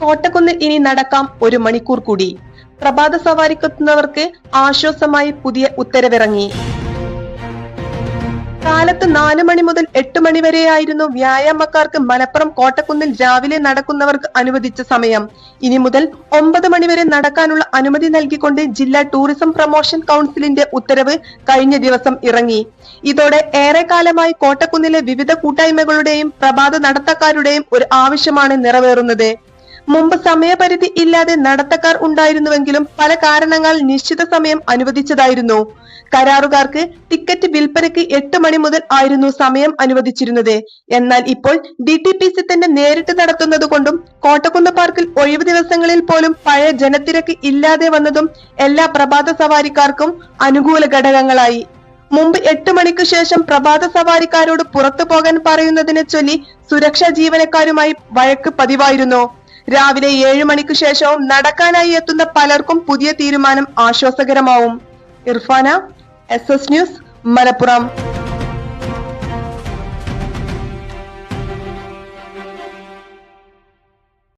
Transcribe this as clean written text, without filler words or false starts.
കോട്ടക്കുന്നിൽ ഇനി നടക്കാം 1 മണിക്കൂർ കൂടി. പ്രഭാത സവാരിക്കെത്തുന്നവർക്ക് ആശ്വാസമായി പുതിയ ഉത്തരവിറങ്ങി. കാലത്ത് 4 മണി മുതൽ 8 മണി വരെയായിരുന്നു വ്യായാമക്കാർക്ക് മലപ്പുറം കോട്ടക്കുന്നിൽ രാവിലെ നടക്കുന്നവർക്ക് അനുവദിച്ച സമയം. ഇനി മുതൽ 9 മണി വരെ നടക്കാനുള്ള അനുമതി നൽകിക്കൊണ്ട് ജില്ലാ ടൂറിസം പ്രൊമോഷൻ കൗൺസിലിന്റെ ഉത്തരവ് കഴിഞ്ഞ ദിവസം ഇറങ്ങി. ഇതോടെ ഏറെക്കാലമായി കോട്ടക്കുന്നിലെ വിവിധ കൂട്ടായ്മകളുടെയും പ്രഭാത നടത്തക്കാരുടെയും ഒരു ആവശ്യമാണ് നിറവേറുന്നത്. മുമ്പ് സമയപരിധി ഇല്ലാതെ നടത്തക്കാർ ഉണ്ടായിരുന്നുവെങ്കിലും പല കാരണങ്ങളാൽ നിശ്ചിത സമയം അനുവദിച്ചതായിരുന്നു. കരാറുകാർക്ക് ടിക്കറ്റ് വിൽപ്പനയ്ക്ക് 8 മണി മുതൽ ആയിരുന്നു സമയം അനുവദിച്ചിരുന്നത്. എന്നാൽ ഇപ്പോൾ DTPC തന്നെ നേരിട്ട് നടത്തുന്നത് കൊണ്ടും കോട്ടക്കുന്ന് പാർക്കിൽ ഒഴിവ് ദിവസങ്ങളിൽ പോലും പഴയ ജനത്തിരക്ക് ഇല്ലാതെ വന്നതും എല്ലാ പ്രഭാത സവാരിക്കാർക്കും അനുകൂല ഘടകങ്ങളായി. മുമ്പ് 8 മണിക്ക് ശേഷം പ്രഭാത സവാരിക്കാരോട് പുറത്തു പോകാൻ പറയുന്നതിനെ ചൊല്ലി സുരക്ഷാ ജീവനക്കാരുമായി വഴക്ക് പതിവായിരുന്നു. രാവിലെ 7 മണിക്ക് ശേഷവും നടക്കാനായി എത്തുന്ന പലർക്കും പുതിയ തീരുമാനം ആശ്വാസകരമാവും. Irfana, SS news, Malappuram.